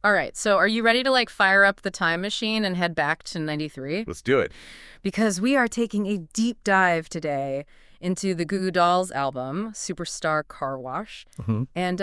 All right, so are you ready to like fire up the time machine and head back to 93? Let's do it. Because we are taking a deep dive today into the Goo Goo Dolls album, Superstar Car Wash. Hmm. And,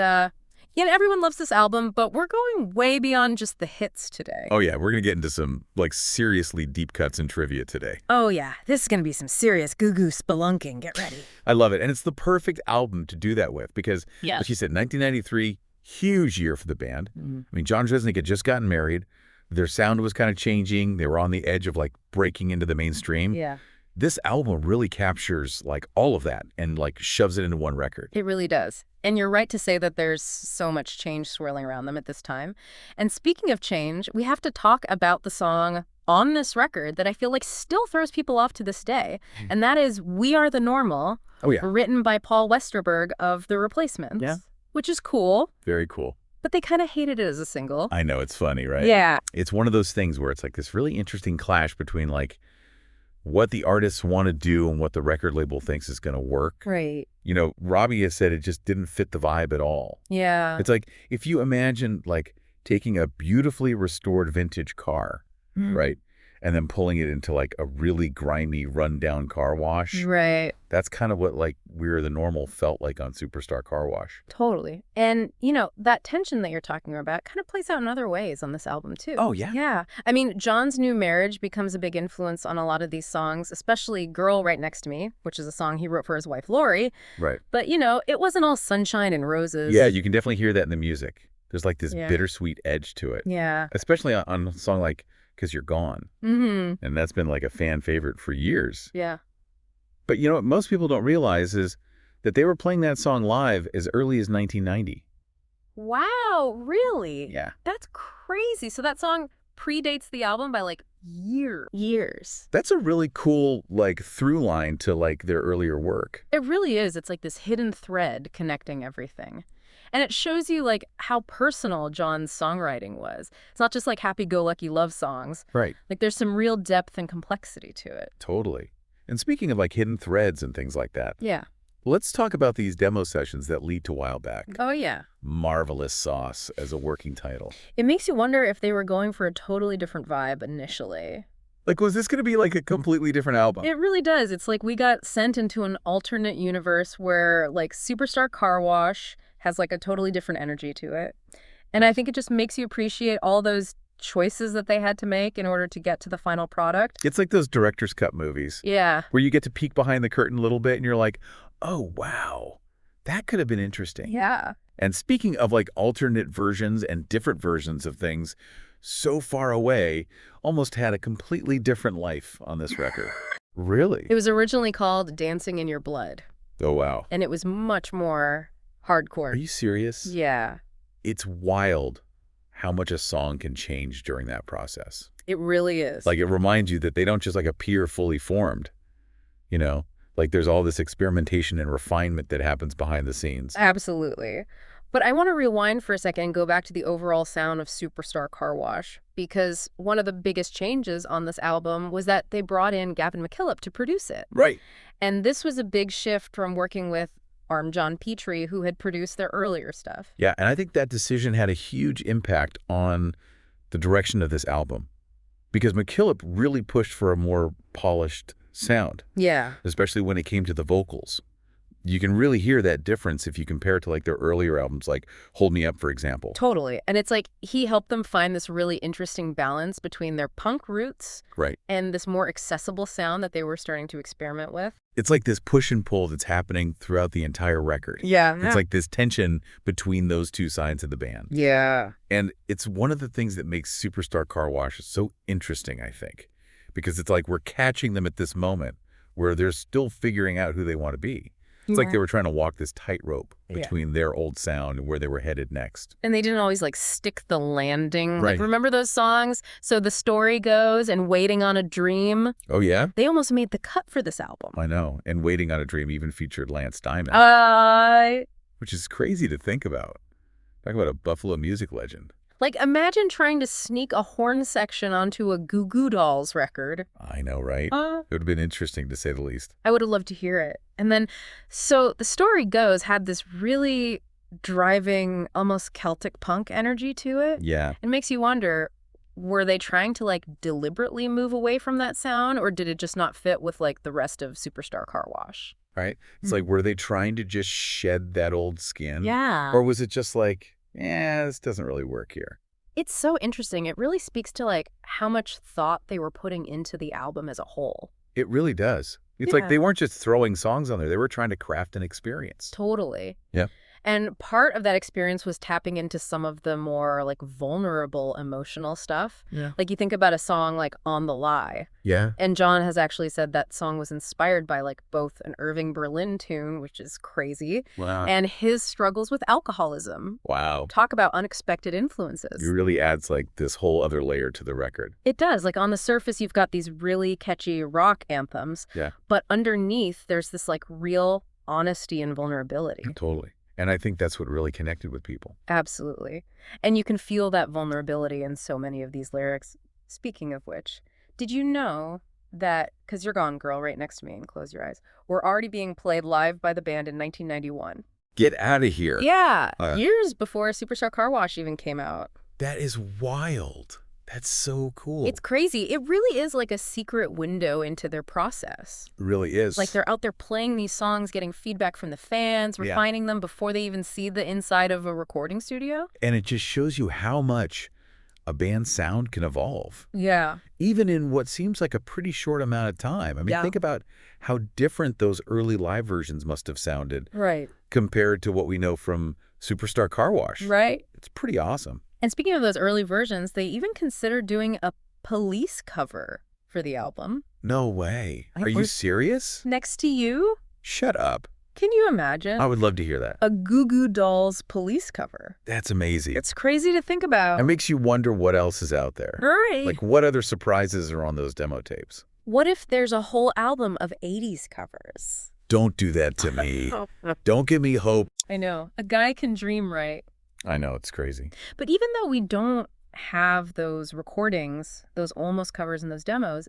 everyone loves this album, but we're going way beyond just the hits today. Oh, yeah, we're going to get into some, like, seriously deep cuts in trivia today. Oh, yeah, this is going to be some serious Goo Goo spelunking. Get ready. I love it. And it's the perfect album to do that with because, Yeah. like you said, 1993, huge year for the band. Mhm. I mean, John Rzeznik had just gotten married. Their sound was kind of changing. They were on the edge of, like, breaking into the mainstream. Yeah. This album really captures, like, all of that and, like, shoves it into one record. It really does. And you're right to say that there's so much change swirling around them at this time. And speaking of change, we have to talk about the song on this record that I feel like still throws people off to this day. And that is We Are the Normal, Oh, yeah. written by Paul Westerberg of The Replacements. Yeah. Which is cool, Very cool. but they kind of hated it as a single. I know, it's funny, right? Yeah. It's one of those things where it's like this really interesting clash between, like, what the artists want to do and what the record label thinks is going to work. Right. You know, Robbie has said it just didn't fit the vibe at all. Yeah. It's like if you imagine, like, taking a beautifully restored vintage car, right, and then pulling it into, like, a really grimy, rundown car wash. Right. That's kind of what, like, We're the Normal felt like on Superstar Car Wash. Totally. And, that tension that you're talking about kind of plays out in other ways on this album, too. Oh, yeah? Yeah. I mean, John's new marriage becomes a big influence on a lot of these songs, especially Girl Right Next to Me, which is a song he wrote for his wife, Lori. Right. But, it wasn't all sunshine and roses. Yeah, you can definitely hear that in the music. There's, like, this Yeah. bittersweet edge to it. Yeah. Especially on a song like 'Cause You're Gone. Mm-hmm. And that's been, like, a fan favorite for years. Yeah. But what most people don't realize is that they were playing that song live as early as 1990. Wow, really? Yeah. That's crazy. So that song predates the album by, like, years. That's a really cool, like, through line to, like, their earlier work. It really is. It's like this hidden thread connecting everything. And it shows you, like, how personal John's songwriting was. It's not just like happy-go-lucky love songs. Right. Like, there's some real depth and complexity to it. Totally. And speaking of, like, hidden threads and things like that, Yeah. let's talk about these demo sessions that lead to While Back. Oh, yeah. Marvelous Sauce as a working title. It makes you wonder if they were going for a totally different vibe initially. Like, was this going to be, like, a completely different album? It really does. It's like we got sent into an alternate universe where, like, Superstar Car Wash has, like, a totally different energy to it. And I think it just makes you appreciate all those choices that they had to make in order to get to the final product. It's like those director's cut movies Yeah. where you get to peek behind the curtain a little bit and you're like, oh, wow, that could have been interesting. Yeah. And speaking of, like, alternate versions and different versions of things, So Far Away almost had a completely different life on this record. Really? It was originally called Dancing in Your Blood, Oh, wow. and it was much more hardcore. Are you serious? Yeah. It's wild how much a song can change during that process. It really is. Like, it reminds you that they don't just, like, appear fully formed, Like, there's all this experimentation and refinement that happens behind the scenes. Absolutely. But I want to rewind for a second and go back to the overall sound of Superstar Car Wash, because one of the biggest changes on this album was that they brought in Gavin McKillop to produce it. Right. And this was a big shift from working with John Petrie, who had produced their earlier stuff. Yeah, and I think that decision had a huge impact on the direction of this album because McKillop really pushed for a more polished sound, Yeah. especially when it came to the vocals. You can really hear that difference if you compare it to, like, their earlier albums, like Hold Me Up, for example. Totally. And it's like he helped them find this really interesting balance between their punk roots Right. and this more accessible sound that they were starting to experiment with. It's like this push and pull that's happening throughout the entire record. Yeah. It's like this tension between those two sides of the band. Yeah. And it's one of the things that makes Superstar Car Wash so interesting, I think, because it's like we're catching them at this moment where they're still figuring out who they want to be. It's like they were trying to walk this tightrope between their old sound and where they were headed next. And they didn't always, like, stick the landing. Right. Like, remember those songs? So The Story Goes and Waiting on a Dream? Oh, yeah? They almost made the cut for this album. I know. And Waiting on a Dream even featured Lance Diamond, which is crazy to think about. Talk about a Buffalo music legend. Like, imagine trying to sneak a horn section onto a Goo Goo Dolls record. I know, right? It would have been interesting, to say the least. I would have loved to hear it. And then, so The Story Goes had this really driving almost Celtic punk energy to it. Yeah. It makes you wonder, were they trying to like deliberately move away from that sound, or did it just not fit with like the rest of Superstar Car Wash? Right? It's like, were they trying to just shed that old skin? Yeah. Or was it just like, this doesn't really work here? It's so interesting. It really speaks to like how much thought they were putting into the album as a whole. It really does. It's Yeah. like they weren't just throwing songs on there. They were trying to craft an experience. Totally. Yeah. And part of that experience was tapping into some of the more like vulnerable emotional stuff. Yeah. Like you think about a song like On the Lie. Yeah. And John has actually said that song was inspired by like both an Irving Berlin tune, which is crazy, Wow. and his struggles with alcoholism. Wow. Talk about unexpected influences. It really adds like this whole other layer to the record. It does. Like on the surface, you've got these really catchy rock anthems. Yeah. But underneath, there's this like real honesty and vulnerability. Totally. And I think that's what really connected with people. Absolutely. And you can feel that vulnerability in so many of these lyrics. Speaking of which, did you know that, because You're Gone Girl right next to me and Close Your Eyes, were already being played live by the band in 1991? Get out of here. Yeah, years before Superstar Car Wash even came out. That is wild. That's so cool. It's crazy. It really is like a secret window into their process. It really is. Like they're out there playing these songs, getting feedback from the fans, Yeah. refining them before they even see the inside of a recording studio. And it just shows you how much a band's sound can evolve, Yeah. even in what seems like a pretty short amount of time. I mean, Yeah. think about how different those early live versions must have sounded Right. compared to what we know from Superstar Car Wash. Right. It's pretty awesome. And speaking of those early versions, they even considered doing a Police cover for the album. No way. I Are you was- serious? Next to You? Shut up. Can you imagine? I would love to hear that. A Goo Goo Dolls Police cover. That's amazing. It's crazy to think about. It makes you wonder what else is out there. Right. Like, what other surprises are on those demo tapes? What if there's a whole album of 80s covers? Don't do that to me. Don't give me hope. I know. A guy can dream, right? I know, it's crazy. But even though we don't have those recordings, those almost covers and those demos,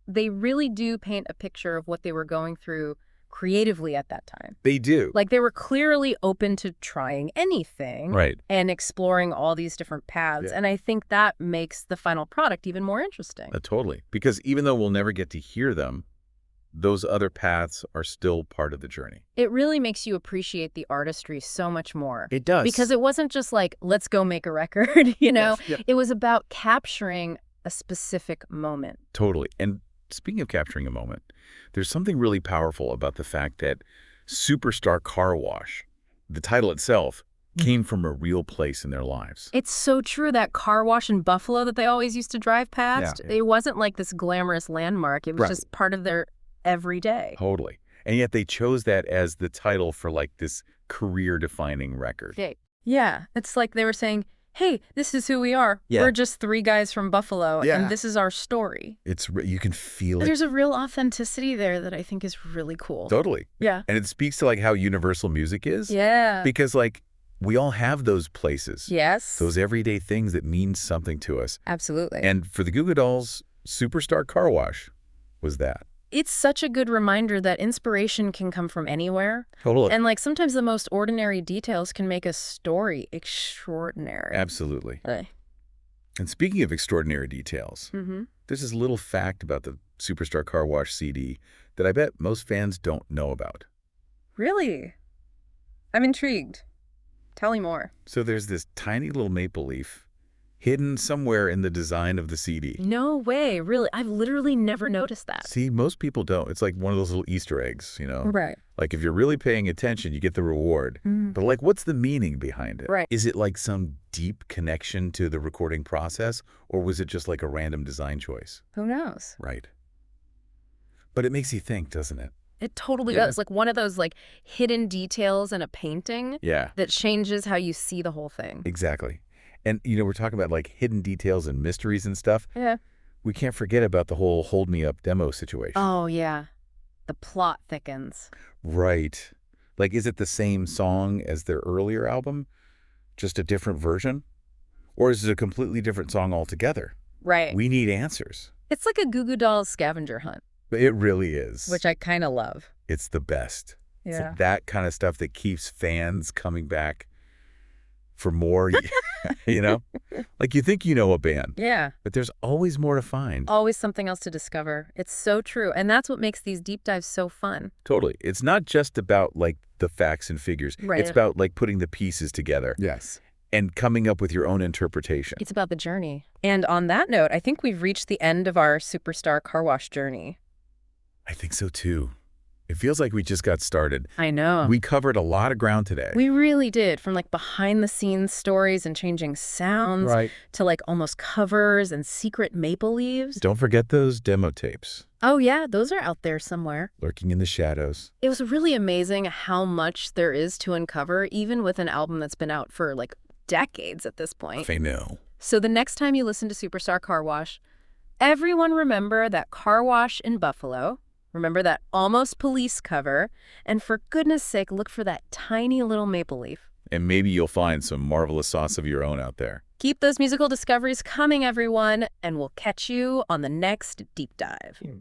they really do paint a picture of what they were going through creatively at that time. They do. Like they were clearly open to trying anything Right. and exploring all these different paths. Yeah. And I think that makes the final product even more interesting. Totally. Because even though we'll never get to hear them, those other paths are still part of the journey. It really makes you appreciate the artistry so much more. It does. Because it wasn't just like, let's go make a record, you know? Yes. Yep. It was about capturing a specific moment. Totally. And speaking of capturing a moment, there's something really powerful about the fact that Superstar Car Wash, the title itself, came from a real place in their lives. It's so true, that car wash in Buffalo that they always used to drive past. Yeah. It wasn't like this glamorous landmark. It was Right. just part of their everyday. Totally. And yet they chose that as the title for like this career-defining record. Yeah. It's like they were saying, hey, this is who we are. Yeah. We're just three guys from Buffalo, Yeah. and this is our story. You can feel it. There's a real authenticity there that I think is really cool. Totally. Yeah. And it speaks to like how universal music is. Yeah. Because like we all have those places. Yes. Those everyday things that mean something to us. Absolutely. And for the Goo Goo Dolls, Superstar Car Wash was that. It's such a good reminder that inspiration can come from anywhere. Totally. And like sometimes the most ordinary details can make a story extraordinary. Absolutely. Right. And speaking of extraordinary details, Mm-hmm. there's this little fact about the Superstar Car Wash CD that I bet most fans don't know about. Really? I'm intrigued. Tell me more. So there's this tiny little maple leaf hidden somewhere in the design of the CD. No way. Really? I've literally never noticed that. See, most people don't. It's like one of those little Easter eggs, you know? Right. Like if you're really paying attention, you get the reward. Mm. But like, what's the meaning behind it? Right. Is it like some deep connection to the recording process, or was it just like a random design choice? Who knows? Right. But it makes you think, doesn't it? It totally Yeah. does. Like one of those like hidden details in a painting Yeah, that changes how you see the whole thing. exactly. And, you know, we're talking about like hidden details and mysteries and stuff. Yeah. We can't forget about the whole Hold Me Up demo situation. Oh, yeah. The plot thickens. Right. Like, is it the same song as their earlier album, just a different version? Or is it a completely different song altogether? Right. We need answers. It's like a Goo Goo Dolls scavenger hunt, But it really is. which I kind of love. It's the best. It's Yeah. like that kind of stuff that keeps fans coming back for more, you know? Like you think you know a band, Yeah. but there's always more to find. Always something else to discover. It's so true. And that's what makes these deep dives so fun. Totally. It's not just about like the facts and figures. Right. It's about like putting the pieces together Yes. and coming up with your own interpretation. It's about the journey. And on that note, I think we've reached the end of our Superstar Car Wash journey. I think so too. It feels like we just got started. I know. We covered a lot of ground today. We really did, from like behind the scenes stories and changing sounds Right. to like almost covers and secret maple leaves. Don't forget those demo tapes Oh yeah, those are out there somewhere. lurking in the shadows. It was really amazing how much there is to uncover, even with an album that's been out for like decades at this point. I know. So the next time you listen to Superstar Car Wash, everyone remember that car wash in Buffalo. Remember that Almost Police cover. And for goodness sake, look for that tiny little maple leaf. And maybe you'll find some marvelous sauce of your own out there. Keep those musical discoveries coming, everyone, and we'll catch you on the next deep dive.